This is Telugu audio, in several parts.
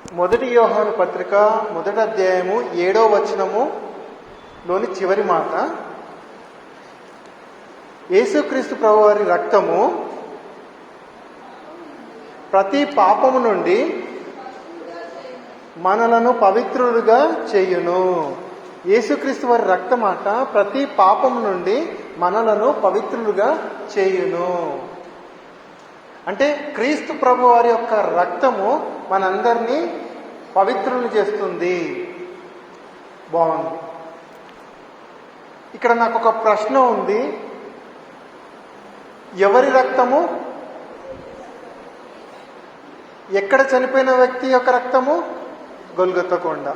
మొదటి యోహాను పత్రిక 1వ అధ్యాయము 7వ వచనములోని చివరి మాట, యేసుక్రీస్తు ప్రభువారి రక్తము ప్రతి పాపము నుండి మనలను పవిత్రులుగా చేయును. యేసుక్రీస్తు వారి రక్తమాట ప్రతి పాపము నుండి మనలను పవిత్రులుగా చేయును. అంటే క్రీస్తు ప్రభు వారి యొక్క రక్తము మనందరినీ పవిత్రులు చేస్తుంది. బాగుంది. ఇక్కడ నాకు ఒక ప్రశ్న ఉంది. ఎవరి రక్తము? ఎక్కడ చనిపోయిన వ్యక్తి యొక్క రక్తము? గొల్గొతా కొండ.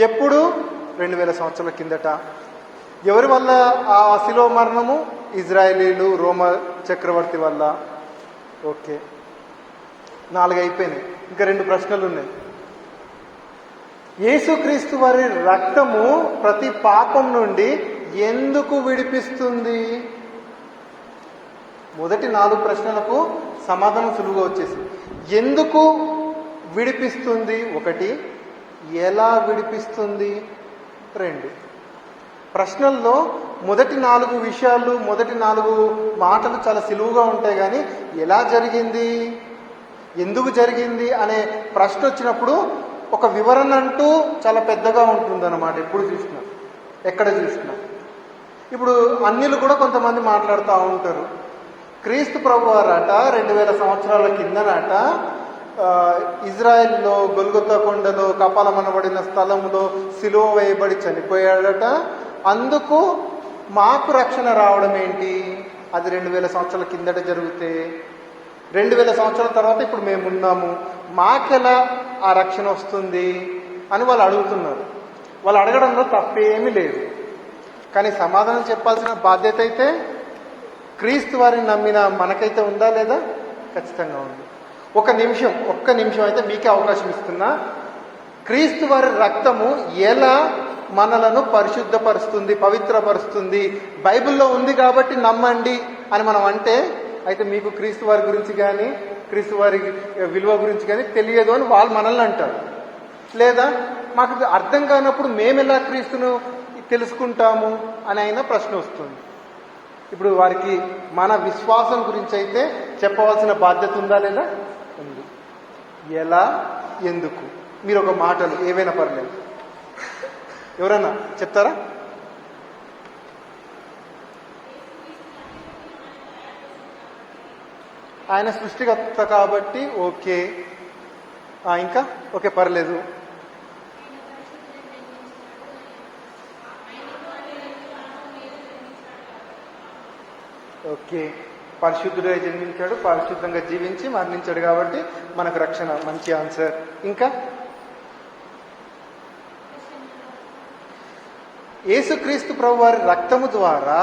ఎప్పుడు? 2000 సంవత్సరాల కిందట. ఎవరి వల్ల ఆ శిలువ మరణము? ఇజ్రాయేలీలు, రోమా చక్రవర్తి వల్ల. ఓకే, 4 అయిపోయినాయి. ఇంకా 2 ప్రశ్నలు ఉన్నాయి. యేసుక్రీస్తు వారి రక్తము ప్రతి పాపం నుండి ఎందుకు విడిపిస్తుంది? మొదటి 4 ప్రశ్నలకు సమాధానం సులువుగా వచ్చేసింది. ఎందుకు విడిపిస్తుంది? 1. ఎలా విడిపిస్తుంది? 2. ప్రశ్నల్లో మొదటి 4 విషయాలు, మొదటి 4 మాటలు చాలా సులువుగా ఉంటాయి, కానీ ఎలా జరిగింది, ఎందుకు జరిగింది అనే ప్రశ్న వచ్చినప్పుడు ఒక వివరణ అంటూ చాలా పెద్దగా ఉంటుందన్నమాట. ఎప్పుడు చూసినా, ఎక్కడ చూసినా. ఇప్పుడు అన్యులు కూడా కొంతమంది మాట్లాడుతూ ఉంటారు. క్రీస్తు ప్రభు వారట 2000 సంవత్సరాల కిందనట ఇజ్రాయెల్లో గొల్గొతా కొండలో కపాలమనబడిన స్థలంలో సిలువ వేయబడి చనిపోయాడట. అందుకు మాకు రక్షణ రావడం ఏంటి? అది 2000 సంవత్సరాల కిందట జరిగితే 2000 సంవత్సరాల తర్వాత ఇప్పుడు మేమున్నాము, మాకెలా ఆ రక్షణ వస్తుంది అని వాళ్ళు అడుగుతున్నారు. వాళ్ళు అడగడంలో తప్పేమీ లేదు, కానీ సమాధానం చెప్పాల్సిన బాధ్యత అయితే క్రీస్తు వారిని నమ్మిన మనకైతే ఉందా లేదా? ఖచ్చితంగా ఉంది. ఒక్క నిమిషం అయితే మీకే అవకాశం ఇస్తున్నా. క్రీస్తు వారి రక్తము ఎలా మనలను పరిశుద్ధపరుస్తుంది, పవిత్రపరుస్తుంది? బైబిల్లో ఉంది కాబట్టి నమ్మండి అని మనం అంటే, అయితే మీకు క్రీస్తు వారి గురించి కానీ, క్రీస్తు వారి విలువ గురించి కానీ తెలియదు అని వాళ్ళు మనల్ని అంటారు. లేదా మాకు అర్థం కానప్పుడు మేమెలా క్రీస్తును తెలుసుకుంటాము అని అయినా ప్రశ్న వస్తుంది. ఇప్పుడు వారికి మన విశ్వాసం గురించి అయితే చెప్పవలసిన బాధ్యత ఉందా లేదా? ఉంది. ఎలా, ఎందుకు? మీరు ఒక మాటలు ఏవైనా పర్లేదు, ఎవరన్నా చెప్తారా? ఆయన సృష్టికర్త కాబట్టి ఓకే. ఇంకా ఓకే, పర్లేదు. ఓకే, పరిశుద్ధుడే జన్మించాడు, పరిశుద్ధంగా జీవించి మరణించాడు కాబట్టి మనకు రక్షణ. మంచి ఆన్సర్. ఇంకా యేసుక్రీస్తు ప్రభు వారి రక్తము ద్వారా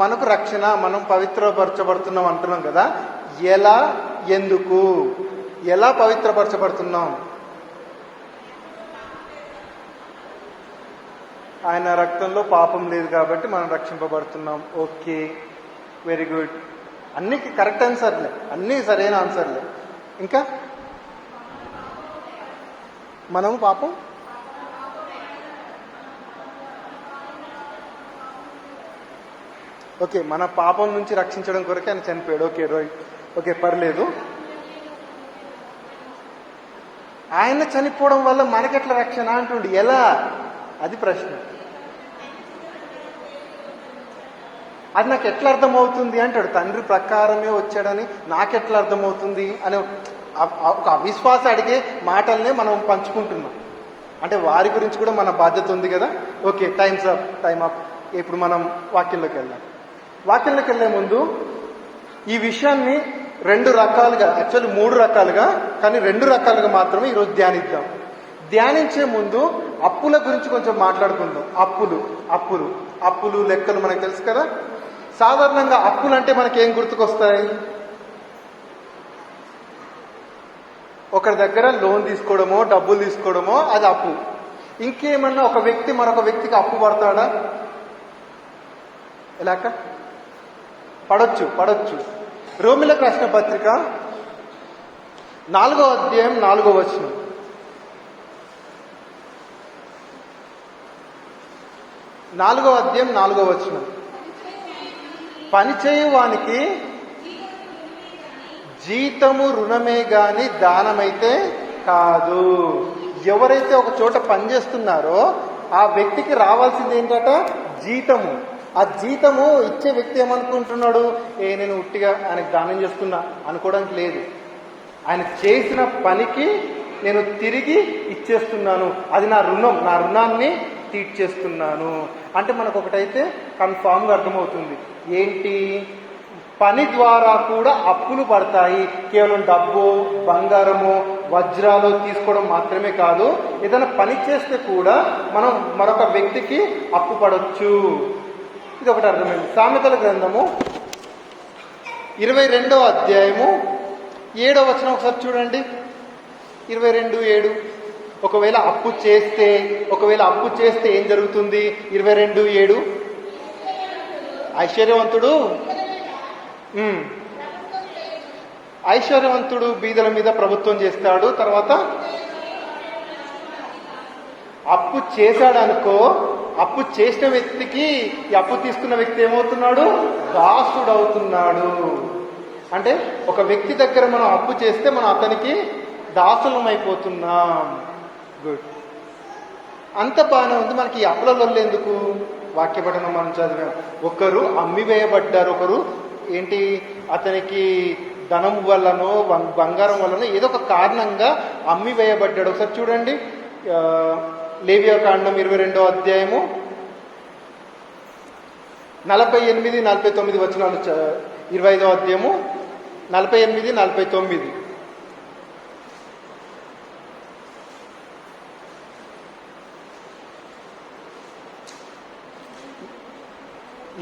మనకు రక్షణ, మనం పవిత్రపరచబడుతున్నాం అంటున్నాం కదా. ఎలా, ఎందుకు? ఎలా పవిత్రపరచబడుతున్నాం? ఆయన రక్తంలో పాపం లేదు కాబట్టి మనం రక్షింపబడుతున్నాం. Okay, very good. అన్ని కరెక్ట్ ఆన్సర్లే, అన్నీ సరైన ఆన్సర్లే. ఇంకా మనము పాపం ఓకే, మన పాపం నుంచి రక్షించడం కొరకే ఆయన చనిపోయాడు. ఓకే రైట్, ఓకే పర్లేదు. ఆయన చనిపోవడం వల్ల మనకెట్లా రక్షణ అంటుండే? ఎలా? అది ప్రశ్న. అది నాకు ఎట్లా అర్థమవుతుంది అంటాడు. తండ్రి ప్రకారమే వచ్చాడని నాకెట్లా అర్థమవుతుంది అనే ఒక అవిశ్వాస అడిగే మాటల్నే మనం పంచుకుంటున్నాం. అంటే వారి గురించి కూడా మన బాధ్యత ఉంది కదా. Okay, time up. ఇప్పుడు మనం వాక్యంలోకి వెళ్దాం. వాక్యంలోకి వెళ్లే ముందు ఈ విషయాన్ని 2 రకాలుగా, యాక్చువల్లీ 3 రకాలుగా, కానీ 2 రకాలుగా మాత్రమే ఈరోజు ధ్యానిద్దాం. ధ్యానించే ముందు అప్పుల గురించి కొంచెం మాట్లాడుకుందాం. అప్పులు లెక్కలు మనకు తెలుసు కదా. సాధారణంగా అప్పులు అంటే మనకేం గుర్తుకొస్తాయి? ఒకరి దగ్గర లోన్ తీసుకోవడమో, డబ్బులు తీసుకోవడమో అది అప్పు. ఇంకేమన్నా ఒక వ్యక్తి మరొక వ్యక్తికి అప్పు పడతాడా? ఎలాక పడొచ్చు. రోమిలకు రాసిన పత్రిక 4వ అధ్యాయం 4వ వచనం. 4వ అధ్యాయం 4వ వచనం. పని చేయువానికి జీతము రుణమే గాని దానమైతే కాదు. ఎవరైతే ఒక చోట పనిచేస్తున్నారో ఆ వ్యక్తికి రావాల్సింది ఏంటట? జీతము. ఆ జీతము ఇచ్చే వ్యక్తి ఏమనుకుంటున్నాడు? నేను ఉట్టిగా ఆయనకు దానం చేస్తున్నా అనుకోవడానికి లేదు. ఆయన చేసిన పనికి నేను తిరిగి ఇచ్చేస్తున్నాను, అది నా రుణం, నా రుణాన్ని తీర్చేస్తున్నాను అంటే మనకు ఒకటైతే కన్ఫామ్గా అర్థమవుతుంది. ఏంటి? పని ద్వారా కూడా అప్పులు పడతాయి. కేవలం డబ్బు, బంగారము, వజ్రాలు తీసుకోవడం మాత్రమే కాదు, ఏదైనా పని చేస్తే కూడా మనం మరొక వ్యక్తికి అప్పు పడవచ్చు. ఇది ఒకటి అర్థమైంది. సామెతల గ్రంథము 22వ అధ్యాయము 7వ వచనం ఒకసారి చూడండి. 22:7. ఒకవేళ అప్పు చేస్తే ఏం జరుగుతుంది? 22:7. ఐశ్వర్యవంతుడు బీదల మీద ప్రభుత్వం చేస్తాడు. తర్వాత అప్పు చేశాడు అనుకో, అప్పు చేసిన వ్యక్తికి ఈ అప్పు తీసుకున్న వ్యక్తి ఏమవుతున్నాడు? దాసుడు అవుతున్నాడు. అంటే ఒక వ్యక్తి దగ్గర మనం అప్పు చేస్తే మనం అతనికి దాసులం అయిపోతున్నాం. గుడ్, అంత బాగానే ఉంది. మనకి ఈ అప్పులలో ఎందుకు? వాక్యపఠనం మనం చదివాం. ఒకరు అమ్మివేయబడ్డారు, ఒకరు ఏంటి అతనికి ధనం వల్లనో బంగారం వల్లనో ఏదో ఒక కారణంగా అమ్మివేయబడ్డాడు. ఒకసారి చూడండి, లేవియాకాండం 22వ అధ్యాయము 48-49 వచనాలు. 25వ అధ్యాయము 48-49.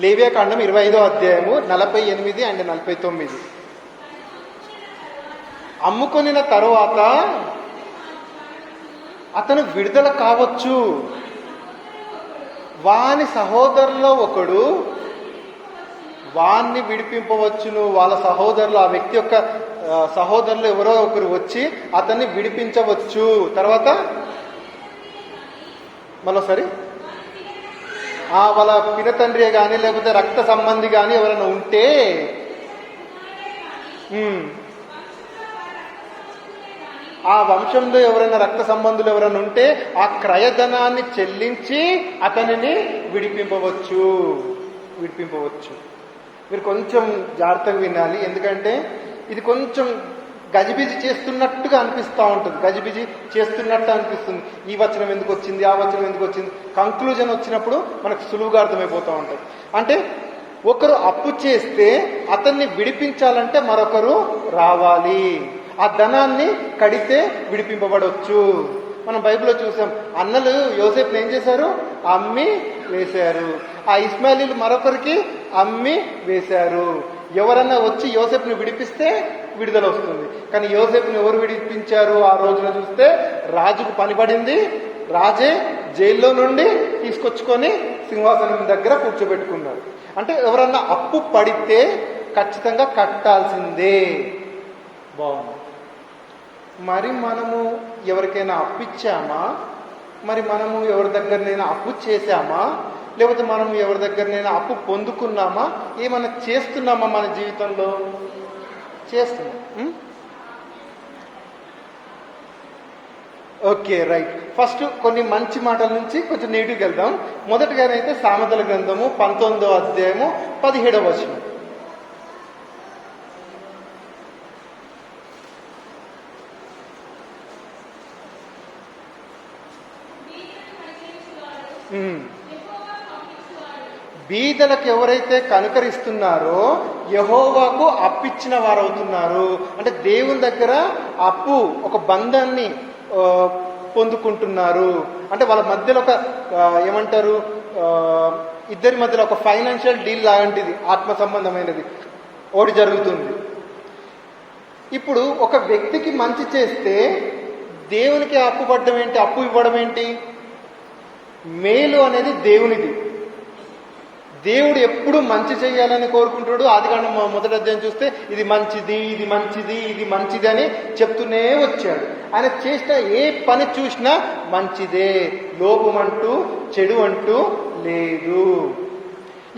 లేవియాకాండం 25వ అధ్యాయము 48 అండ్ 49. అమ్ముకొనిన తరువాత అతను విడుదల కావచ్చు. వాని సహోదరులో ఒకడు వాన్ని విడిపింపవచ్చును. వాళ్ళ సహోదరులు, ఆ వ్యక్తి యొక్క సహోదరులు ఎవరో ఒకరు వచ్చి అతన్ని విడిపించవచ్చు. తర్వాత మరోసారి వాళ్ళ పినతండ్రి కానీ లేకపోతే రక్త సంబంధి కానీ ఎవరైనా ఉంటే ఆ వంశంలో ఎవరైనా రక్త సంబంధులు ఎవరైనా ఉంటే ఆ క్రయధనాన్ని చెల్లించి అతనిని విడిపింపవచ్చు. మీరు కొంచెం జాగ్రత్తగా వినాలి, ఎందుకంటే ఇది కొంచెం గజిబిజి చేస్తున్నట్టుగా అనిపిస్తూ ఉంటుంది. గజిబిజి చేస్తున్నట్టు అనిపిస్తుంది. ఈ వచనం ఎందుకు వచ్చింది, ఆ వచనం ఎందుకు వచ్చింది, కంక్లూజన్ వచ్చినప్పుడు మనకు సులువుగా అర్థమైపోతూ ఉంటుంది. అంటే ఒకరు అప్పు చేస్తే అతన్ని విడిపించాలంటే మరొకరు రావాలి. ఆ ధనాన్ని కడితే విడిపింపబడవచ్చు. మనం బైబిల్లో చూసాం, అన్నలు యోసేపుని ఏం చేశారు? అమ్మి వేశారు. ఆ ఇస్మాయిలీలు మరొకరికి అమ్మి వేశారు. ఎవరన్నా వచ్చి యోసేపుని విడిపిస్తే విడుదల వస్తుంది. కానీ యోసేపుని ఎవరు విడిపించారు? ఆ రోజున చూస్తే రాజుకు పని పడింది. రాజే జైల్లో నుండి తీసుకొచ్చుకొని సింహాసనం దగ్గర కూర్చోబెట్టుకున్నారు. అంటే ఎవరన్నా అప్పు పడితే ఖచ్చితంగా కట్టాల్సిందే. బాగుంది. మరి మనము ఎవరికైనా అప్పిచ్చామా? మరి మనము ఎవరి దగ్గరనైనా అప్పు చేశామా? లేకపోతే మనం ఎవరి దగ్గరనైనా అప్పు పొందుకున్నామా? ఏమైనా చేస్తున్నామా మన జీవితంలో? చేస్తున్నాం. Okay, right. ఫస్ట్ కొన్ని మంచి మాటల నుంచి కొంచెం నెగిటివ్కి వెళ్దాం. మొదటిగానైతే సామెతల గ్రంథము 19వ అధ్యాయము 17వ వచనం. బీదలకు ఎవరైతే కనుకరిస్తున్నారో యెహోవాకు అప్పిచ్చిన వారవుతున్నారు. అంటే దేవుని దగ్గర అప్పు, ఒక బంధాన్ని పొందుకుంటున్నారు. అంటే వాళ్ళ మధ్యలో ఒక ఏమంటారు, ఇద్దరి మధ్యలో ఒక ఫైనాన్షియల్ డీల్ లాంటిది, ఆత్మ సంబంధమైనది ఒకటి జరుగుతుంది. ఇప్పుడు ఒక వ్యక్తికి మంచి చేస్తే దేవునికి అప్పు పడ్డం ఏంటి, అప్పు ఇవ్వడం ఏంటి? మేలు అనేది దేవునిది. దేవుడు ఎప్పుడు మంచి చేయాలని కోరుకుంటాడు. ఆదికాండం మొదటి అధ్యాయం చూస్తే ఇది మంచిది, ఇది మంచిది, ఇది మంచిది అని చెప్తూనే వచ్చాడు. ఆయన చేసిన ఏ పని చూసినా మంచిదే, లోపం అంటూ చెడు అంటూ లేదు.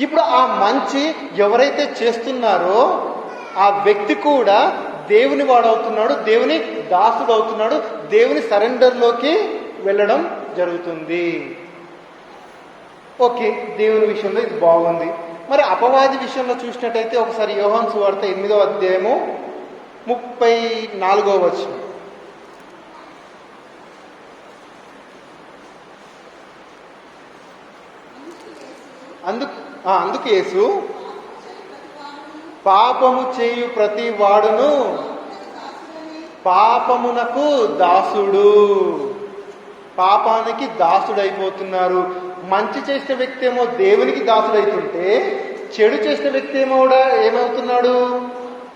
ఇప్పుడు ఆ మంచి ఎవరైతే చేస్తున్నారో ఆ వ్యక్తి కూడా దేవుని వాడవుతున్నాడు, దేవుని దాసుడు అవుతున్నాడు, దేవుని సరెండర్లోకి వెళ్ళడం జరుగుతుంది. ఓకే, దేవుని విషయంలో ఇది బాగుంది. మరి అపవాది విషయంలో చూసినట్టయితే ఒకసారి యోహాను సువార్త 8వ అధ్యాయము 34వ వచనం. అందుకు యేసు, పాపము చేయు ప్రతి వాడును పాపమునకు దాసుడు, పాపానికి దాసుడైపోతున్నారు. మంచి చేసిన వ్యక్తి ఏమో దేవునికి దాసుడైతుంటే, చెడు చేసిన వ్యక్తి ఏమో కూడా ఏమవుతున్నాడు?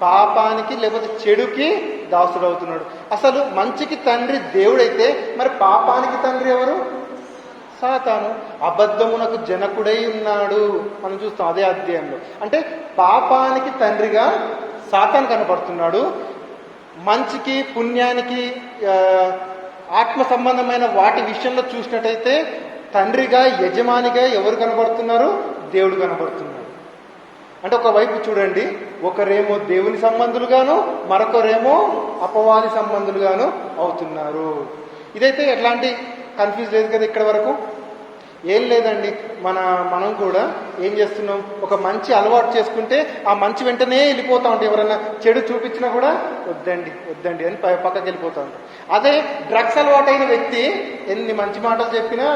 పాపానికి లేకపోతే చెడుకి దాసుడవుతున్నాడు. అసలు మంచికి తండ్రి దేవుడైతే మరి పాపానికి తండ్రి ఎవరు? సాతాను. అబద్ధమునకు జనకుడై ఉన్నాడు మనం చూస్తాం అదే అధ్యాయంలో. అంటే పాపానికి తండ్రిగా సాతాను కనపడుతున్నాడు. మంచికి పుణ్యానికి ఆత్మ సంబంధమైన వాటి విషయంలో చూసినట్టయితే తండ్రిగా యజమానిగా ఎవరు కనబడుతున్నారు? దేవుడు కనబడుతున్నాడు. అంటే ఒకవైపు చూడండి, ఒకరేమో దేవుని సంబంధులుగాను మరొకరేమో అపవాది సంబంధులుగాను అవుతున్నారు. ఇదైతే ఎట్లాంటి కన్ఫ్యూజ్ లేదు కదా ఇక్కడ వరకు. ఏం లేదండి, మనం కూడా ఏం చేస్తున్నాం, ఒక మంచి అలవాటు చేసుకుంటే ఆ మంచి వెంటనే వెళ్ళిపోతా ఉంటాం. ఎవరైనా చెడు చూపించినా కూడా వద్దండి వద్దండి అని పక్కకి వెళ్ళిపోతూ ఉంటాం. అదే డ్రగ్స్ అలవాటైన వ్యక్తి ఎన్ని మంచి మాటలు చెప్పినా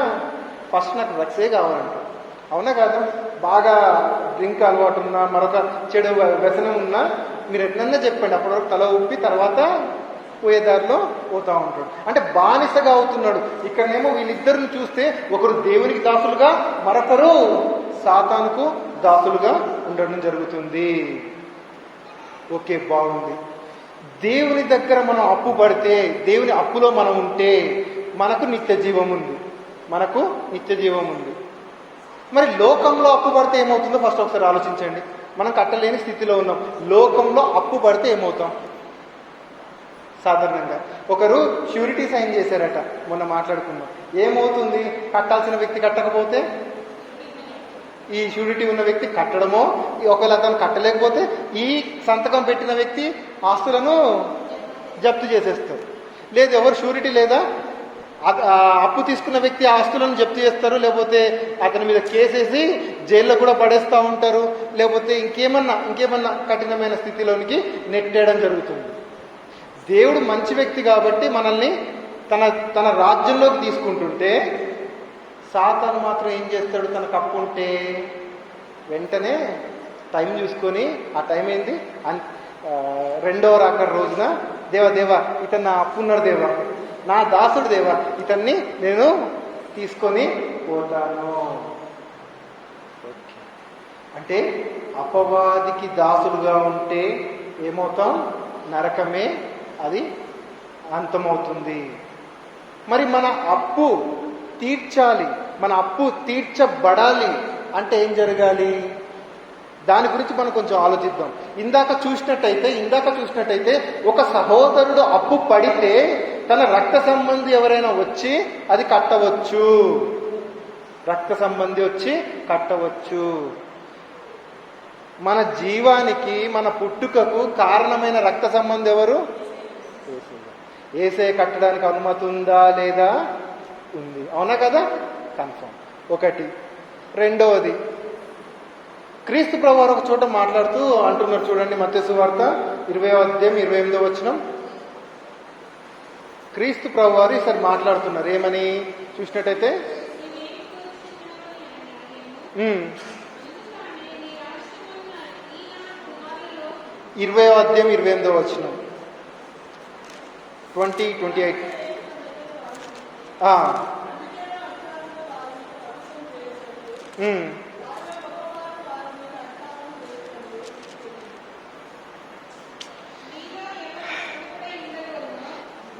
ఫస్ట్ నాకు డ్రగ్సే కావాలంట. అవునా కాదా? బాగా డ్రింక్ అలవాటు ఉన్నా మరొక చెడు వ్యసనం ఉన్నా మీరు ఎట్లన్నా చెప్పండి, అప్పటి వరకు తల ఊపి తర్వాత పోయేదారిలో పోతా ఉంటాడు. అంటే బానిసగా అవుతున్నాడు. ఇక్కడనేమో వీళ్ళిద్దరిని చూస్తే ఒకరు దేవునికి దాసులుగా మరొకరు సాతానుకు దాసులుగా ఉండడం జరుగుతుంది. ఓకే, బాగుంది. దేవుని దగ్గర మనం అప్పు పడితే, దేవుని అప్పులో మనం ఉంటే మనకు నిత్య జీవం ఉంది, మనకు నిత్య జీవం ఉంది. మరి లోకంలో అప్పు పడితే ఏమవుతుందో ఫస్ట్ ఒకసారి ఆలోచించండి. మనం కట్టలేని స్థితిలో ఉన్నాం. లోకంలో అప్పు పడితే ఏమవుతాం? సాధారణంగా ఒకరు ష్యూరిటీ సైన్ చేశారట, మొన్న మాట్లాడుకున్నాం. ఏమవుతుంది? కట్టాల్సిన వ్యక్తి కట్టకపోతే ఈ ష్యూరిటీ ఉన్న వ్యక్తి కట్టడమో, ఒకవేళ అతను కట్టలేకపోతే ఈ సంతకం పెట్టిన వ్యక్తి ఆస్తులను జప్తు చేసేస్తారు. లేదు, ఎవరు ష్యూరిటీ లేదా, అప్పు తీసుకున్న వ్యక్తి ఆస్తులను జప్తు చేస్తారు, లేకపోతే అతని మీద కేసేసి జైల్లో కూడా పడేస్తూ ఉంటారు, లేకపోతే ఇంకేమన్నా కఠినమైన స్థితిలోనికి నెట్టేయడం జరుగుతుంది. దేవుడు మంచి వ్యక్తి కాబట్టి మనల్ని తన రాజ్యంలోకి తీసుకుంటుంటే, సాతాను మాత్రం ఏం చేస్తాడు? తనకు అప్పు ఉంటే వెంటనే టైం చూసుకొని, ఆ టైం ఏంది, రెండవ రాకడ రోజున దేవా ఇతను నా అప్పు ఉన్నాడు దేవా, నా దాసుడు దేవా, ఇతన్ని నేను తీసుకొని పోతాను. అంటే అపవాదికి దాసులుగా ఉంటే ఏమవుతాం? నరకమే అది అంతమవుతుంది. మరి మన అప్పు తీర్చాలి, మన అప్పు తీర్చబడాలి అంటే ఏం జరగాలి? దాని గురించి మనం కొంచెం ఆలోచిద్దాం. ఇందాక చూసినట్టయితే ఒక సహోదరుడు అప్పు పడితే తన రక్త సంబంధి ఎవరైనా వచ్చి అది కట్టవచ్చు. రక్త సంబంధి వచ్చి కట్టవచ్చు. మన జీవానికి, మన పుట్టుకకు కారణమైన రక్త సంబంధి ఎవరు? ఏసే కట్టడానికి అనుమతి ఉందా లేదా? ఉంది. అవునా కదా? కన్ఫర్మ్. ఒకటి. రెండవది, క్రీస్తు ప్రభువారు ఒక చోట మాట్లాడుతూ అంటున్నారు చూడండి, మత్తయి సువార్త 20వ అధ్యాయం 28వ వచనం. క్రీస్తు ప్రభువారు ఈసారి మాట్లాడుతున్నారు. ఏమని చూసినట్టయితే 20వ అధ్యాయం 28వ వచనం 28.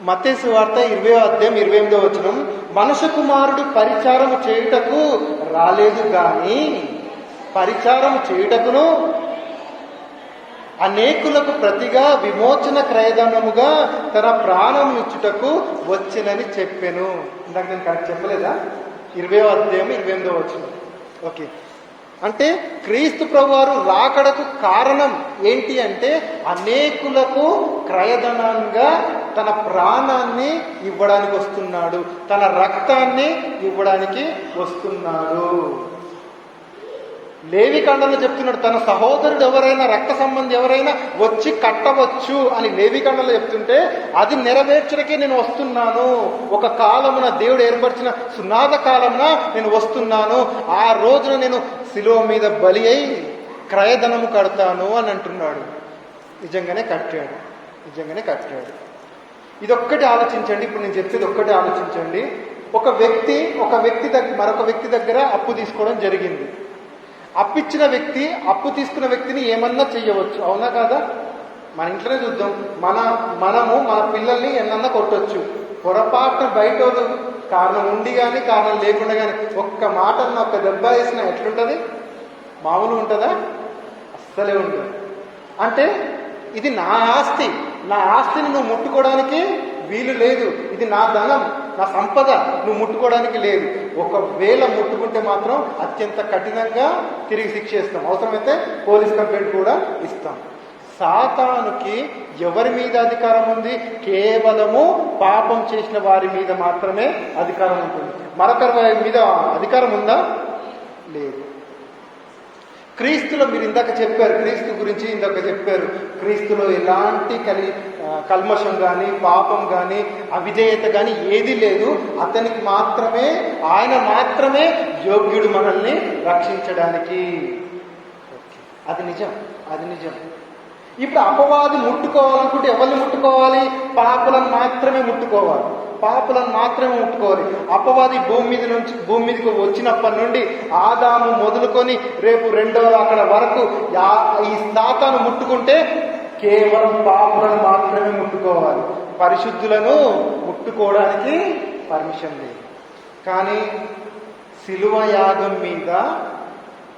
మత్తయి సువార్త 20వ అధ్యాయం 28వ వచనం, మనుష్య కుమారుడు పరిచారము చేయుటకు రాలేదు గాని పరిచారము చేయుటకును అనేకులకు ప్రతిగా విమోచన క్రయధనముగా తన ప్రాణం ఇచ్చుటకు వచ్చినని చెప్పెను. ఇందాక నేను కరెక్ట్ చెప్పలేదా? 20వ అధ్యాయం 28వ వచనం. ఓకే, అంటే క్రీస్తు ప్రభువారు రాకడకు కారణం ఏంటి అంటే అనేకులకు క్రయధనంగా తన ప్రాణాన్ని ఇవ్వడానికి వస్తున్నాడు, తన రక్తాన్ని ఇవ్వడానికి వస్తున్నాడు. లేవికాండంలో చెప్తున్నాడు, తన సహోదరుడు ఎవరైనా రక్త సంబంధి ఎవరైనా వచ్చి కట్టవచ్చు అని లేవికాండంలో చెప్తుంటే అది నెరవేర్చడానికే నేను వస్తున్నాను. ఒక కాలమున దేవుడు ఏర్పరిచిన సునాద కాలమున నేను వస్తున్నాను, ఆ రోజున నేను శిలువ మీద బలి అయి క్రయధనము కడతాను అని అంటున్నాడు. నిజంగానే కట్టాడు. ఇదొక్కటి ఆలోచించండి. ఇప్పుడు నేను చెప్పేది ఒక్కటి ఆలోచించండి. ఒక వ్యక్తి మరొక వ్యక్తి దగ్గర అప్పు తీసుకోవడం జరిగింది. అప్పిచ్చిన వ్యక్తి అప్పు తీసుకున్న వ్యక్తిని ఏమన్నా చెయ్యవచ్చు, అవునా కాదా? మన ఇంట్లోనే చూద్దాం. మనము మన పిల్లల్ని ఎన్నన్నా కొట్టొచ్చు. పొరపాటున బయట కారణం ఉండి కానీ కారణం లేకుండా కానీ ఒక్క మాట ఒక్క దెబ్బ వేసినా ఎట్లుంటుంది? మామూలు ఉంటుందా? అస్సలే ఉంటుంది. అంటే ఇది నా ఆస్తిని నువ్వు ముట్టుకోవడానికి వీలు లేదు, ఇది నా ధనం, నా సంపద, నువ్వు ముట్టుకోవడానికి లేదు. ఒకవేళ ముట్టుకుంటే మాత్రం అత్యంత కఠినంగా తిరిగి శిక్ష ఇస్తాం, అవసరమైతే పోలీస్ కంప్లైంట్ కూడా ఇస్తాం. సాతానుకి ఎవరి మీద అధికారం ఉంది? కేవలము పాపం చేసిన వారి మీద మాత్రమే అధికారం ఉంటుంది. మరొకరి మీద అధికారం ఉందా? లేదు. క్రీస్తులో మీరు ఇందాక చెప్పారు, క్రీస్తు గురించి ఇందాక చెప్పారు, క్రీస్తులో ఎలాంటి కల్మషం కానీ పాపం కానీ అవిధేయత కానీ ఏది లేదు. అతనికి మాత్రమే, ఆయన మాత్రమే యోగ్యుడు మనల్ని రక్షించడానికి. అది నిజం. ఇప్పుడు అపవాది ముట్టుకోవాలనుకుంటే ఎవరిని ముట్టుకోవాలి? పాపులను మాత్రమే ముట్టుకోవాలి. అపవాది భూమి మీదకి వచ్చినప్పటి నుండి ఆదాము మొదలుకొని రేపు రెండవ అక్కడ వరకు ఈ సాతాను ముట్టుకుంటే కేవలం పాపులను మాత్రమే ముట్టుకోవాలి, పరిశుద్ధులను ముట్టుకోవడానికి పర్మిషన్ లేదు. కానీ శిలువ యాగం మీద,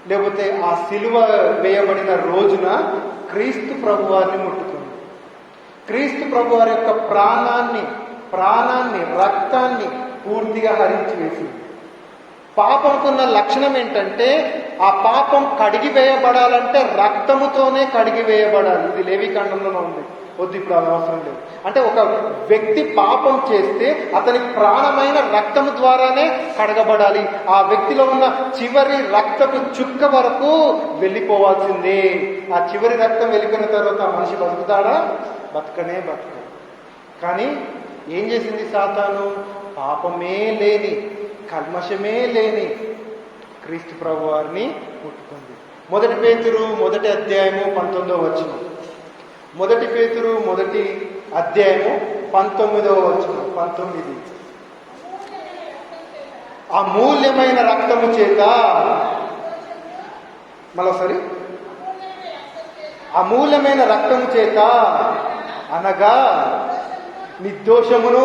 లేకపోతే ఆ శిలువ వేయబడిన రోజున క్రీస్తు ప్రభువారిని ముట్టుకుంది. క్రీస్తు ప్రభువారి యొక్క ప్రాణాన్ని రక్తాన్ని పూర్తిగా హరించి వేసింది. పాపంకున్న లక్షణం ఏంటంటే ఆ పాపం కడిగి వేయబడాలంటే రక్తముతోనే కడిగి వేయబడాలి. ఇది లేవికాండంలోనే ఉంది, వద్దు ఇప్పుడు అది అవసరం లేదు. అంటే ఒక వ్యక్తి పాపం చేస్తే అతని ప్రాణమైన రక్తము ద్వారానే కడగబడాలి. ఆ వ్యక్తిలో ఉన్న చివరి రక్తపు చుక్క వరకు వెళ్ళిపోవాల్సిందే. ఆ చివరి రక్తం వెళ్ళిపోయిన తర్వాత ఆ మనిషి బతుకుతాడా? బతకనే బతకడు. కానీ ఏం చేసింది సాతాను? పాపమే లేని, కల్మషమే లేని క్రీస్తు ప్రభు వారిని ముట్టుకుంది. 1 పేతురు 1 అధ్యాయము 19వ వచనం. 1 పేతురు 1 అధ్యాయము 19వ వచనం. 19 అమూల్యమైన రక్తము చేత, మరోసారి, అమూల్యమైన రక్తము చేత అనగా నిర్దోషమును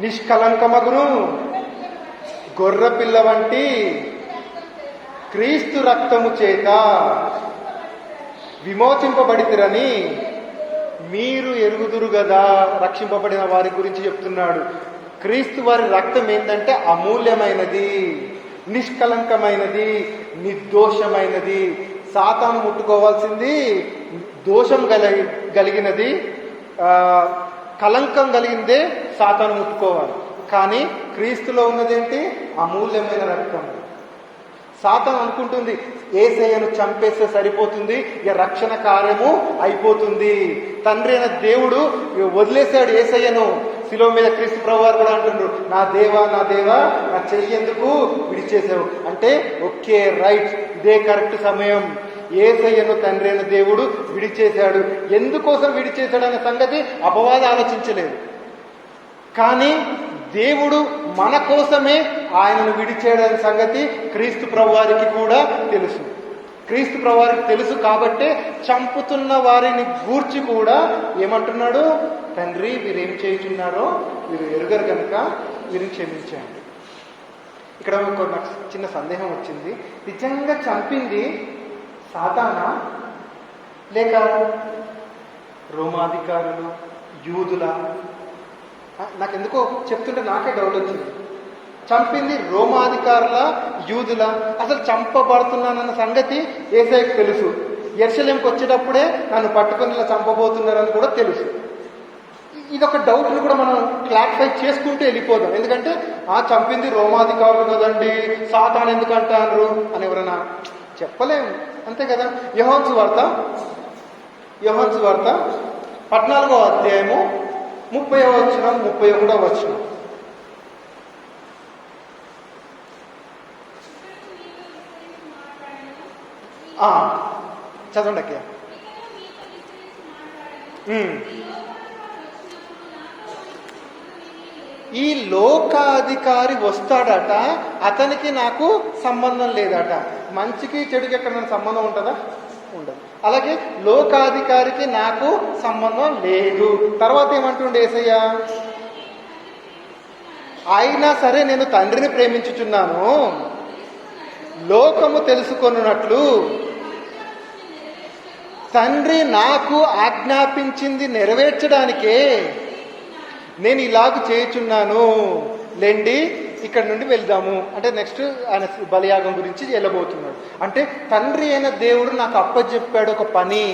నిష్కలంకమగును గొర్రె పిల్ల వంటి క్రీస్తు రక్తము చేత విమోచింపబడితిరని మీరు ఎరుగుదురు గదా. రక్షింపబడిన వారి గురించి చెప్తున్నాడు. క్రీస్తు వారి రక్తం ఏంటంటే అమూల్యమైనది, నిష్కలంకమైనది, నిర్దోషమైనది. సాతాను ముట్టుకోవాల్సింది దోషం కలిగినది, కలంకం కలిగిందే సాతాను ముట్టుకోవాలి. కానీ క్రీస్తులో ఉన్నదేంటి? అమూల్యమైన రక్తం. సాతాను అనుకుంటుంది యేసయ్యను చంపేస్తే సరిపోతుంది, ఇక రక్షణ కార్యము అయిపోతుంది. తండ్రి అయిన దేవుడు వదిలేశాడు యేసయ్యను శిలువ మీద. క్రీస్తు ప్రభువారు కూడా అంటుండ్రు, నా దేవా నా చెయ్యేందుకు విడిచేసావు అంటే, ఓకే రైట్, ఇదే కరెక్ట్ సమయం. యేసయ్యను తండ్రి అయిన దేవుడు విడిచేశాడు. ఎందుకోసం విడిచేశాడు అనే సంగతి అపవాది ఆలోచించలేదు. కానీ దేవుడు మన కోసమే ఆయనను విడిచేయడనే సంగతి క్రీస్తు ప్రభువారికి కూడా తెలుసు. క్రీస్తు ప్రభువారికి తెలుసు కాబట్టే చంపుతున్న వారిని గూర్చి కూడా ఏమంటున్నాడు? తండ్రి, వీరేం చేయుచున్నారో వీరు ఎరుగరు కనుక వీరిని క్షమించండి. ఇక్కడ నాకు చిన్న సందేహం వచ్చింది. నిజంగా చంపింది సాతానా లేక రోమాధికారులు, యూదుల? నాకెందుకో చెప్తుంటే నాకే డౌట్ వచ్చింది. చంపింది రోమాధికారుల, యూదుల. అసలు చంపబడుతున్నానన్న సంగతి యేసయ్యకు తెలుసు. యెరూషలేంకి వచ్చేటప్పుడే నన్ను పట్టుకొని ఇలా చంపబోతున్నారని కూడా తెలుసు. ఇదొక డౌట్ని కూడా మనం క్లారిఫై చేసుకుంటూ వెళ్ళిపోదాం. ఎందుకంటే చంపింది రోమాధికారులు కదండి, సాతాను ఎందుకు అంటారు అని ఎవరైనా చెప్పలేము, అంతే కదా. యోహాను సువార్త 14వ అధ్యాయము 30వ వచనం 31వ వచనం. చదవండి అక్కయ్య. ఈ లోకాధికారి వస్తాడట, అతనికి నాకు సంబంధం లేదట. మంచికి చెడుకి ఎక్కడ సంబంధం ఉంటుందా? ఉండదు. అలాగే లోకాధికారికి నాకు సంబంధం లేదు. తర్వాత ఏమంటుండే యేసయ్య? అయినా సరే నేను తండ్రిని ప్రేమించుచున్నాను, లోకము తెలుసుకొనున్నట్లు తండ్రి నాకు ఆజ్ఞాపించింది నెరవేర్చడానికే నేను ఇలాగ చేయుచున్నాను. లేండి ఇక్కడ నుండి వెళ్దాము అంటే నెక్స్ట్ ఆయన బలియాగం గురించి వెళ్ళబోతున్నాడు. అంటే తండ్రి అయిన దేవుడు నాకు అప్పచెప్పాడు ఒక పని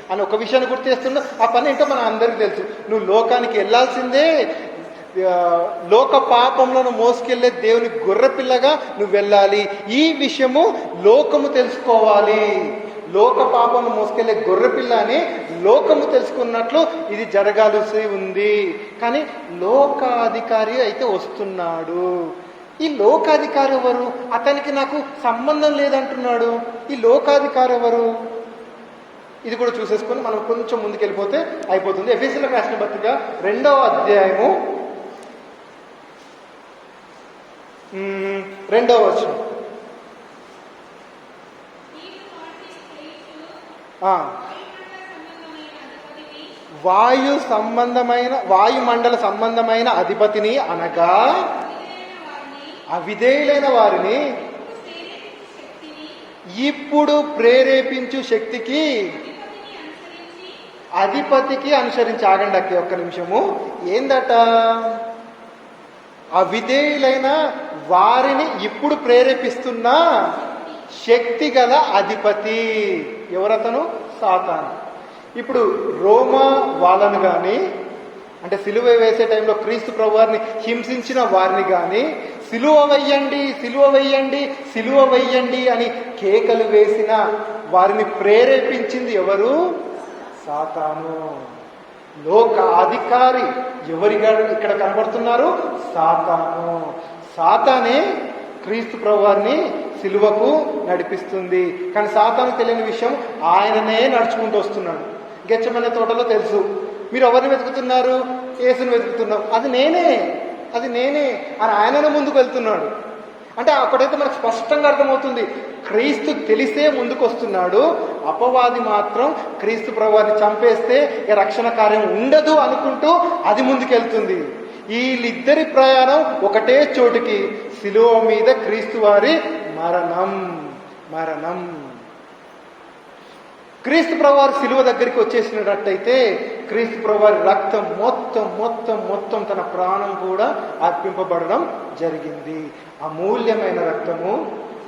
అని ఒక విషయాన్ని గుర్తు చేస్తున్నా. ఆ పని ఏంటో మన అందరికీ తెలుసు. నువ్వు లోకానికి వెళ్ళాల్సిందే, లోక పాపంలో మోసుకెళ్లే దేవుని గొర్రెపిల్లగా నువ్వు వెళ్ళాలి. ఈ విషయము లోకము తెలుసుకోవాలి. లోక పాపము మోసుకెళ్లే గొర్రెపిల్ల అని లోకము తెలుసుకున్నట్లు ఇది జరగాల్సి ఉంది. కానీ లోకాధికారి అయితే వస్తున్నాడు. ఈ లోకాధికారి ఎవరు? అతనికి నాకు సంబంధం లేదంటున్నాడు. ఈ లోకాధికారి ఎవరు? ఇది కూడా చూసేసుకొని మనం కొంచెం ముందుకెళ్ళిపోతే అయిపోతుంది. ఎఫెసీయులకు రాసిన పత్రిక 2వ అధ్యాయము 2వ వచనం. వాయుమండల సంబంధమైన అధిపతిని అనగా అవిధేయులైన వారిని ఇప్పుడు ప్రేరేపించు శక్తికి అధిపతికి అనుసరించి. ఆగండి అక్క ఒక్క నిమిషము. ఏందట? అవిధేయులైన వారిని ఇప్పుడు ప్రేరేపిస్తున్న శక్తి గల అధిపతి ఎవరతను? సాతాను. ఇప్పుడు రోమా వాళ్ళను కానీ, అంటే సిలువ వేసే టైంలో క్రీస్తు ప్రభువారిని హింసించిన వారిని కానీ సిలువ వెయ్యండి, సిలువ వెయ్యండి, సిలువ వెయ్యండి అని కేకలు వేసిన వారిని ప్రేరేపించింది ఎవరు? సాతాను. లోక అధికారి ఎవరిగా ఇక్కడ కనబడుతున్నారు? సాతాను. సాతానే క్రీస్తు ప్రభువారిని సిలువకు నడిపిస్తుంది. కానీ సాతాను తెలియని విషయం, ఆయననే నడుచుకుంటూ వస్తున్నాడు. గెచ్చమనే తోటలో తెలుసు. మీరు ఎవరిని వెతుకుతున్నారు? యేసుని వెతుకుతున్నాం. అది నేనే అని ఆయననే ముందుకు వెళ్తున్నాడు. అంటే అక్కడైతే మనకు స్పష్టంగా అర్థమవుతుంది, క్రీస్తు తెలిసే ముందుకు వస్తున్నాడు. అపవాది మాత్రం క్రీస్తు ప్రభువారిని చంపేస్తే ఈ రక్షణ కార్యం ఉండదు అనుకుంటూ అది ముందుకెళ్తుంది. వీళ్ళిద్దరి ప్రయాణం ఒకటే చోటుకి, సిలువ మీద క్రీస్తు వారి మరణం. క్రీస్తు ప్రభువారు సిలువ దగ్గరికి వచ్చేసినట్టయితే క్రీస్తు ప్రభువారి రక్తం మొత్తం తన ప్రాణం కూడా అర్పింపబడడం జరిగింది. అమూల్యమైన రక్తము,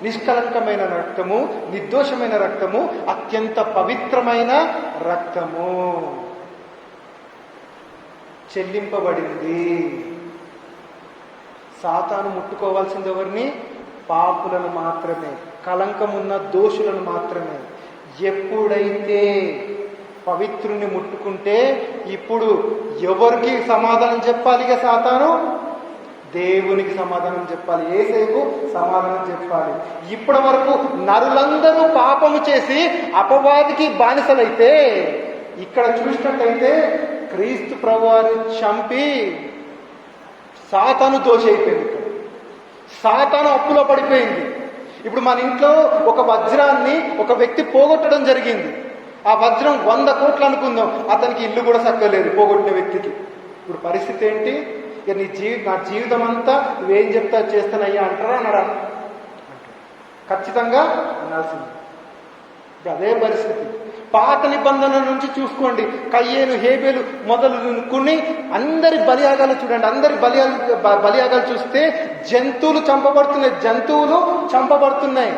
నిష్కలంకమైన రక్తము, నిర్దోషమైన రక్తము, అత్యంత పవిత్రమైన రక్తము చెల్లింపబడింది. సాతాను ముట్టుకోవాల్సింది ఎవరిని? పాపులను మాత్రమే, కలంకమున్న దోషులను మాత్రమే. ఎప్పుడైతే పవిత్రుని ముట్టుకుంటే ఇప్పుడు ఎవరికి సమాధానం చెప్పాలి? ఇక సాతాను దేవునికి సమాధానం చెప్పాలి, యేసయ్యకు సమాధానం చెప్పాలి. ఇప్పటి వరకు నరులందరూ పాపము చేసి అపవాదికి బానిసలైతే, ఇక్కడ చూసినట్టయితే క్రీస్తు ప్రభువారు చంపి సాతాను దోషి అయిపోయింది. సాతాను అప్పులో పడిపోయింది. ఇప్పుడు మన ఇంట్లో ఒక వజ్రాన్ని ఒక వ్యక్తి పోగొట్టడం జరిగింది. ఆ వజ్రం 100 కోట్లు అనుకుందాం. అతనికి ఇల్లు కూడా సక్కలేదు పోగొట్టిన వ్యక్తికి. ఇప్పుడు పరిస్థితి ఏంటి? ఇక నా జీవితం అంతా నువ్వేం చెప్తా చేస్తానయ్యా అంటారా? అన్నాడా? ఖచ్చితంగా అనాల్సింది. ఇప్పుడు అదే పరిస్థితి. పాత నిబంధన నుంచి చూసుకోండి, కయ్యేను హేబేలు మొదలుకుని అందరి బలియాగాలు చూడండి. అందరి బలియాగాలు చూస్తే జంతువులు చంపబడుతున్నాయి.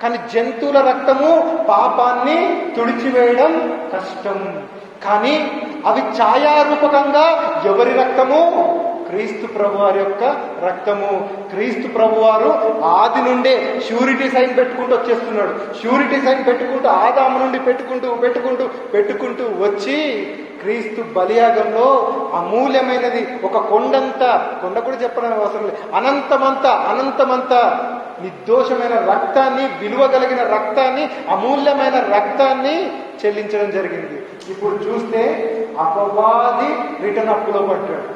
కానీ జంతువుల రక్తము పాపాన్ని తుడిచివేయడం కష్టం. కానీ అవి ఛాయారూపకంగా ఎవరి రక్తము? క్రీస్తు ప్రభువారి యొక్క రక్తము. క్రీస్తు ప్రభువారు ఆది నుండే ష్యూరిటీ సైన్ పెట్టుకుంటూ వచ్చేస్తున్నాడు. ష్యూరిటీ సైన్ పెట్టుకుంటూ ఆదాము నుండి పెట్టుకుంటూ వచ్చి క్రీస్తు బలియాగంలో అమూల్యమైనది ఒక కొండ కూడా చెప్పడం అవసరం లేదు, అనంతమంత నిర్దోషమైన రక్తాన్ని, విలువ కలిగిన రక్తాన్ని, అమూల్యమైన రక్తాన్ని చెల్లించడం జరిగింది. ఇప్పుడు చూస్తే అపవాది రిటర్న్ అప్పులో పడ్డాడు.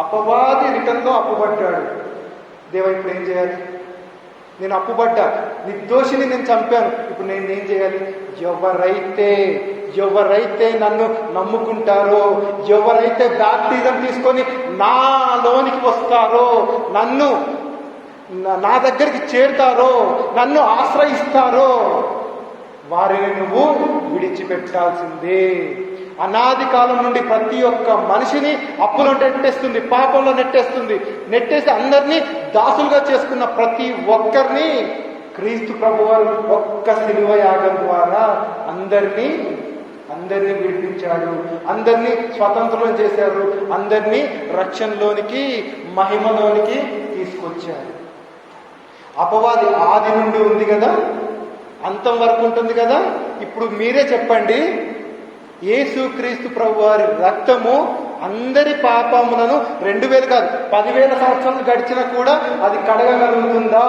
అప్పుపడ్డాడు. దేవా ఇప్పుడు ఏం చేయాలి? నేను అప్పుపడ్డా, నిర్దోషిని నేను చంపాను, ఇప్పుడు నేను ఏం చేయాలి? ఎవరైతే నన్ను నమ్ముకుంటారో, ఎవరైతే బాప్టిజం తీసుకొని నాలోనికి వస్తారో, నా దగ్గరికి చేరుతారో, నన్ను ఆశ్రయిస్తారో వారిని నువ్వు విడిచిపెట్టాల్సిందే. అనాది కాలం నుండి ప్రతి ఒక్క మనిషిని అప్పులో నెట్టేస్తుంది, పాపంలో నెట్టేసి అందరినీ దాసులుగా చేసుకున్న ప్రతి ఒక్కరిని క్రీస్తు ప్రభువారు ఒక్క శిలువ యాగం ద్వారా అందరినీ విడిపించాడు. అందరినీ స్వతంత్రం చేశారు. అందరినీ రక్షణలోనికి, మహిమలోనికి తీసుకొచ్చారు. అపవాది ఆది నుండి ఉంది కదా, అంతం వరకు ఉంటుంది కదా. ఇప్పుడు మీరే చెప్పండి, యేసు క్రీస్తు ప్రభువారి రక్తము అందరి పాపములను 2000 కాదు 10,000 సంవత్సరాలు గడిచినా కూడా అది కడగగలుగుతుందా?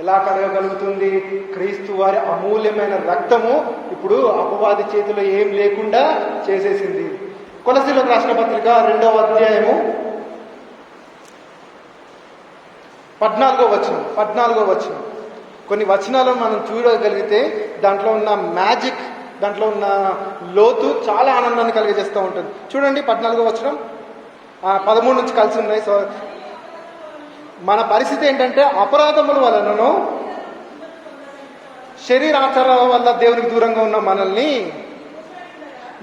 ఎలా కడగగలుగుతుంది? క్రీస్తు వారి అమూల్యమైన రక్తము ఇప్పుడు అపవాది చేతిలో ఏం లేకుండా చేసేసింది. కొలసీలకు రాసిన పత్రిక 2వ అధ్యాయము 14వ వచనం. కొన్ని వచనాలను మనం చూడగలిగితే దాంట్లో ఉన్న మ్యాజిక్, దాంట్లో ఉన్న లోతు చాలా ఆనందాన్ని కలిగజేస్తూ ఉంటుంది. చూడండి 14వ వచనం, 13 నుంచి కలిసి ఉన్నాయి. సో మన పరిస్థితి ఏంటంటే అపరాధముల వలనను శరీరాచారాల వల్ల దేవునికి దూరంగా ఉన్న మనల్ని,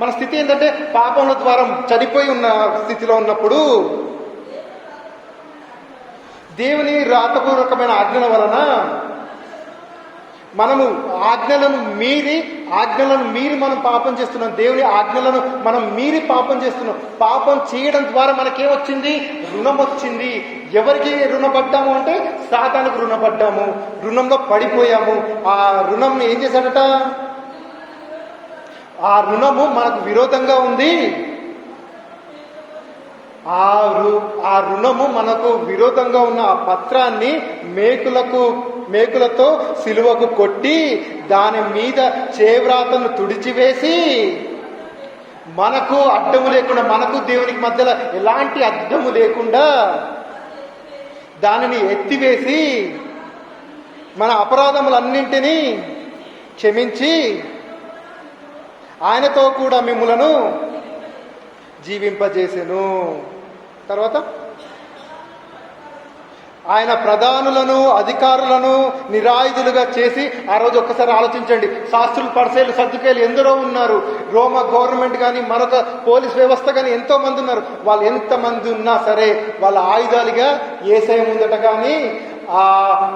మన స్థితి ఏంటంటే పాపముల ద్వారా చనిపోయి ఉన్న స్థితిలో ఉన్నప్పుడు దేవుని రాతపూర్వకమైన ఆజ్ఞల వలన మనము ఆజ్ఞలను మీరి మనం పాపం చేస్తున్నాం. దేవుని ఆజ్ఞలను మనం మీరి పాపం చేస్తున్నాం. పాపం చేయడం ద్వారా మనకేమొచ్చింది? రుణం వచ్చింది. ఎవరికి రుణపడ్డాము అంటే సాతానుకు రుణపడ్డాము. రుణంలో పడిపోయాము. ఆ రుణం ఏం చేశాడట? ఆ రుణము మనకు విరోధంగా ఉంది. ఆ రుణము మనకు విరోధంగా ఉన్న ఆ పత్రాన్ని మేకులతో సిలువకు కొట్టి దాని మీద చేవ్రాతను తుడిచివేసి మనకు అడ్డము లేకుండా, మనకు దేవునికి మధ్యలో ఎలాంటి అడ్డము లేకుండా దానిని ఎత్తివేసి మన అపరాధములన్నింటినీ క్షమించి ఆయనతో కూడా మిమ్ములను జీవింపజేసెను. తర్వాత ఆయన ప్రధానులను, అధికారులను నిరాయుధులుగా చేసి, ఆ రోజు ఒక్కసారి ఆలోచించండి, శాస్త్రులు, పరిసయ్యులు, సద్దుకాయలు ఎందరో ఉన్నారు. రోమా గవర్నమెంట్ కానీ మరొక పోలీస్ వ్యవస్థ కానీ ఎంతో మంది ఉన్నారు. వాళ్ళు ఎంతమంది ఉన్నా సరే వాళ్ళ ఆయుధాలుగా యేసయ్య ముందట కానీ ఆ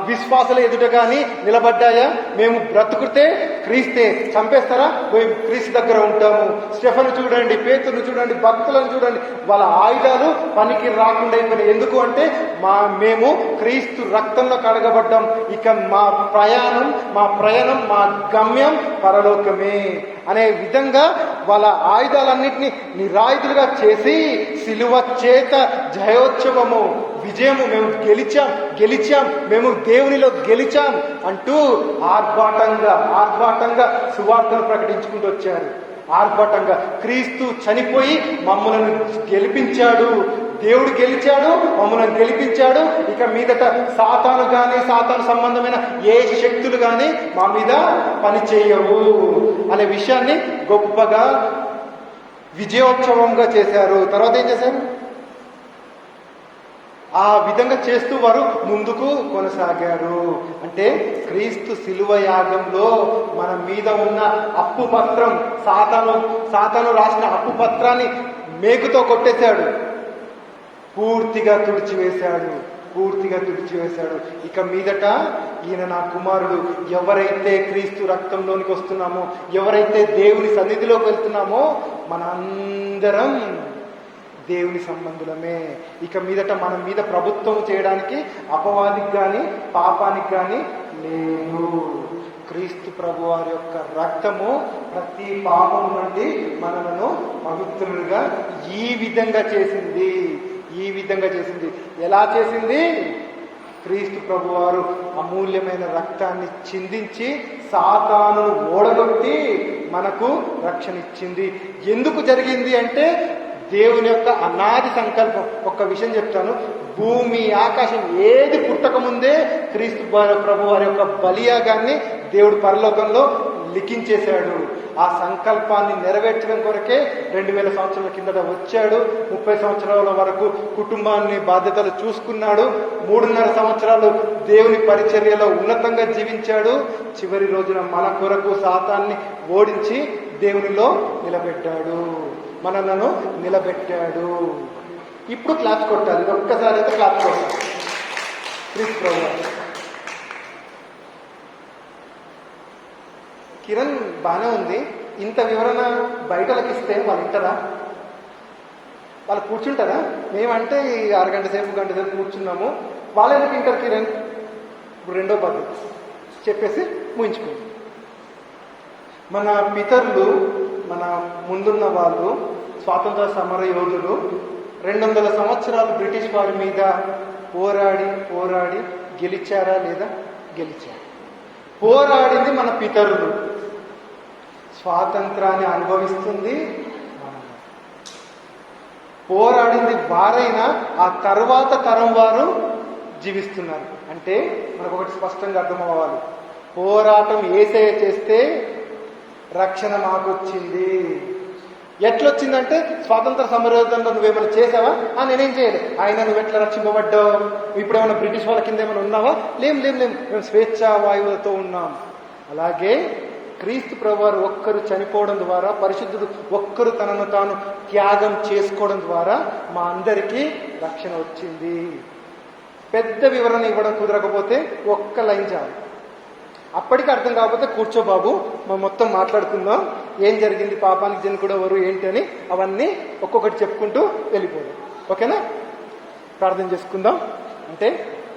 విశ్వాసాల ఎదుట కానీ నిలబడ్డాయా? మేము బ్రతుకుతే క్రీస్తే చంపేస్తారా? క్రీస్తు దగ్గర ఉంటాము. స్టెఫను చూడండి, పేతురును చూడండి, భక్తులను చూడండి, వాళ్ళ ఆయుధాలు పనికి రాకుండా అయిపోయినాయి. ఎందుకు అంటే మేము క్రీస్తు రక్తంలో కడగబడ్డాం. ఇక మా ప్రయాణం మా గమ్యం పరలోకమే అనే విధంగా వాళ్ళ ఆయుధాలన్నింటినీ నిరాయుధులుగా చేసి సిలువ చేత జయోత్సవము, విజయము, మేము గెలిచాం, మేము దేవునిలో గెలిచాం అంటూ ఆర్భాటంగా సువార్తను ప్రకటించుకుంటూ వచ్చారు. ఆర్భాటంగా క్రీస్తు చనిపోయి మమ్మలను గెలిపించాడు. దేవుడు గెలిచాడు, మమ్మల్ని గెలిపించాడు. ఇక మీదట సాతాను కానీ సాతాను సంబంధమైన ఏ శక్తులు కానీ మా మీద పనిచేయవు అనే విషయాన్ని గొప్పగా విజయోత్సవంగా చేశారు. తర్వాత ఏం చేశారు? ఆ విధంగా చేస్తూ వారు ముందుకు కొనసాగారు. అంటే క్రీస్తు శిలువ యాగంలో మన మీద ఉన్న అప్పు పత్రం, సాతాను రాసిన అప్పు పత్రాన్ని మేకుతో కొట్టేశాడు, పూర్తిగా తుడిచివేశాడు. ఇక మీదట ఈయన నా కుమారుడు. ఎవరైతే క్రీస్తు రక్తంలోనికి వస్తున్నామో, ఎవరైతే దేవుని సన్నిధిలోకి వెళ్తున్నామో, మన అందరం దేవుని సంబంధులమే. ఇక మీదట మన మీద ప్రభుత్వం చేయడానికి అపవాదికి కానీ పాపానికి కానీ లేదు. క్రీస్తు ప్రభు వారి యొక్క రక్తము ప్రతి పాపం నుండి మనలను పవిత్రులుగా ఈ విధంగా చేసింది. ఎలా చేసింది? క్రీస్తు ప్రభు వారు అమూల్యమైన రక్తాన్ని చిందించి సాతాను ఓడగొట్టి మనకు రక్షణ ఇచ్చింది. ఎందుకు జరిగింది అంటే దేవుని యొక్క అనాది సంకల్పం. ఒక్క విషయం చెప్తాను, భూమి ఆకాశం ఏది పుట్టక ముందే క్రీస్తు ప్రభు వారి యొక్క బలియాగాన్ని దేవుడు పరలోకంలో లిఖించేశాడు. ఆ సంకల్పాన్ని నెరవేర్చడం కొరకే 2000 సంవత్సరాల కిందట వచ్చాడు. 30 సంవత్సరాల వరకు కుటుంబాన్ని బాధ్యతలు చూసుకున్నాడు. 3.5 సంవత్సరాలు దేవుని పరిచర్యలో ఉన్నతంగా జీవించాడు. చివరి రోజున మన కొరకు సాతాన్ని ఓడించి దేవునిలో నిలబెట్టాడు, మనలను నిలబెట్టాడు. ఇప్పుడు క్లాప్స్ కొట్టాలి, ఒక్కసారి అయితే క్లాప్స్ కొట్టాలి. క్రీస్తు ప్రభు కిరణ్ బాగానే ఉంది. ఇంత వివరణ బయటలకు ఇస్తే వాళ్ళు వింటారా? వాళ్ళు కూర్చుంటారా? మేమంటే ఈ 6 గంట సేపు గంట సేపు కూర్చున్నాము, వాళ్ళు ఎందుకు వింటారు కిరణ్? ఇప్పుడు రెండో పద్ధతి చెప్పేసి ముగించుకోండి. మన పితరులు, మన ముందున్న వాళ్ళు, స్వాతంత్ర సమర యోధులు 200 సంవత్సరాలు బ్రిటిష్ వారి మీద పోరాడి గెలిచారా లేదా? గెలిచారు. పోరాడింది మన పితరులు, స్వాతంత్రాన్ని అనుభవిస్తుంది పోరాడింది వారైనా ఆ తర్వాత తరం వారు జీవిస్తున్నారు. అంటే మనకు ఒకటి స్పష్టంగా అర్థం అవ్వాలి, పోరాటం యేసయ్య చేస్తే రక్షణ మాకొచ్చింది. ఎట్లొచ్చిందంటే స్వాతంత్ర సమరోధంలో నువ్వేమైనా చేసావా? నేనేం చేయలేదు. ఆయన నువ్వు ఎట్లా రక్షింపబడ్డావు? ఇప్పుడేమైనా బ్రిటిష్ వాళ్ళ కింద ఏమైనా ఉన్నావా? లేం మేము స్వేచ్ఛా వాయువులతో ఉన్నాం. అలాగే క్రీస్తు ప్రభువారు ఒక్కరు చనిపోవడం ద్వారా, పరిశుద్ధుడు ఒక్కరు తనను తాను త్యాగం చేసుకోవడం ద్వారా మా అందరికీ రక్షణ వచ్చింది. పెద్ద వివరణ ఇవ్వడం కుదరకపోతే ఒక్క లైన్ చాలు. అప్పటికి అర్థం కాకపోతే కూర్చో బాబు, మనం మొత్తం మాట్లాడుకుందాం. ఏం జరిగింది, పాపానికి జనకుడు ఎవరు, ఏంటి అని అవన్నీ ఒక్కొక్కటి చెప్పుకుంటూ వెళ్ళిపోదాం. ఓకేనా? ప్రార్థన చేసుకుందాం. అంటే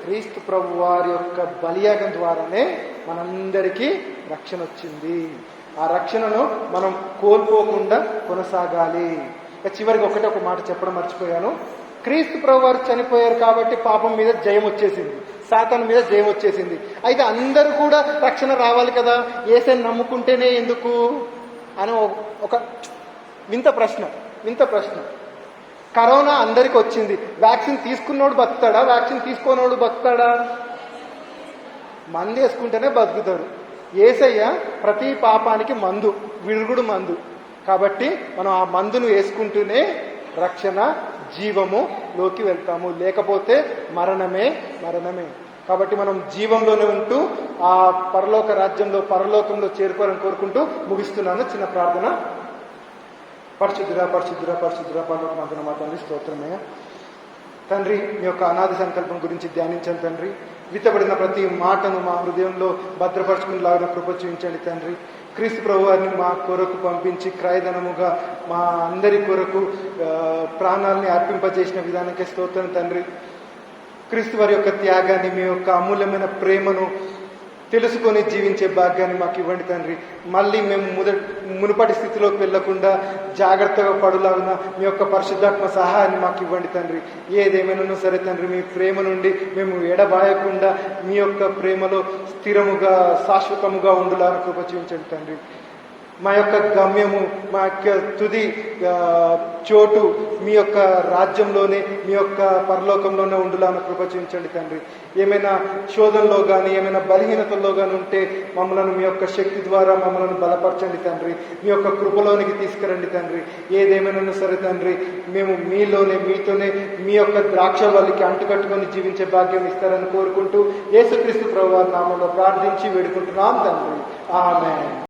క్రీస్తు ప్రభు వారి యొక్క బలియాగం ద్వారానే మనందరికీ రక్షణ వచ్చింది. ఆ రక్షణను మనం కోల్పోకుండా కొనసాగాలి. చివరికి ఒక మాట చెప్పడం మర్చిపోయాను. క్రీస్తు ప్రభు వారు చనిపోయారు కాబట్టి పాపం మీద జయం వచ్చేసింది, సాతాను మీద జయం వచ్చేసింది. అయితే అందరూ కూడా రక్షణ రావాలి కదా, యేసయ్యను నమ్ముకుంటేనే ఎందుకు అని ఒక వింత ప్రశ్న. కరోనా అందరికి వచ్చింది, వ్యాక్సిన్ తీసుకున్నోడు బతుకుతాడా? వ్యాక్సిన్ తీసుకోనోడు బతుకుతాడా? మందు వేసుకుంటేనే బతుకుతారు. యేసయ్య ప్రతి పాపానికి మందు, విరుగుడు మందు. కాబట్టి మనం ఆ మందును వేసుకుంటూనే రక్షణ, జీవములోకి వెళ్తాము. లేకపోతే మరణమే. కాబట్టి మనం జీవంలోనే ఉంటూ ఆ పరలోక రాజ్యంలో, పరలోకంలో చేరుకోవాలని కోరుకుంటూ ముగిస్తున్నాను. చిన్న ప్రార్థన. పరిశుద్ధురా పరలోకమందున మా తండ్రి, స్తోత్రమయ్య తండ్రి. మీ యొక్క అనాది సంకల్పం గురించి ధ్యానించండి తండ్రి. విత్తబడిన ప్రతి మాటను మా హృదయంలో భద్రపరచుకునేలాగా కృప చూపించండి తండ్రి. క్రీస్తు ప్రభు వారిని మా కొరకు పంపించి క్రయధనముగా మా అందరి కొరకు ప్రాణాలని అర్పింపజేసిన విధానానికి స్తోత్రం తండ్రి. క్రీస్తు వారి యొక్క త్యాగాన్ని, మీ యొక్క అమూల్యమైన ప్రేమను తెలుసుకొని జీవించే భాగ్యాన్ని మాకు ఇవ్వండి తండ్రి. మళ్ళీ మేము మునుపటి స్థితిలోకి వెళ్లకుండా జాగ్రత్తగా పడులాగున మీ యొక్క పరిశుద్ధాత్మ సహాయాన్ని మాకు ఇవ్వండి తండ్రి. ఏదేమైనా సరే తండ్రి, మీ ప్రేమ నుండి మేము ఎడబాయకుండా మీ యొక్క ప్రేమలో స్థిరముగా, శాశ్వతముగా ఉండులాగా కృప చూపించండి తండ్రి. మా యొక్క గమ్యము, మా యొక్క తుది చోటు మీ యొక్క రాజ్యంలోనే, మీ యొక్క పరలోకంలోనే ఉండులాన కృప చూపించండి తండ్రి. ఏమైనా శోధనలో కానీ, ఏమైనా బలహీనతల్లో కానీ ఉంటే మమ్మల్ని మీ యొక్క శక్తి ద్వారా మమ్మల్ని బలపరచండి తండ్రి. మీ యొక్క కృపలోనికి తీసుకురండి తండ్రి. ఏదేమైనా సరే తండ్రి, మేము మీలోనే, మీతోనే, మీ యొక్క ద్రాక్షవల్లికి అంటుకట్టుకొని జీవించే భాగ్యం ఇస్తారని కోరుకుంటూ యేసుక్రీస్తు ప్రభువారి నామములో ప్రార్థించి వేడుకుంటున్నాం తండ్రి. ఆమేన్.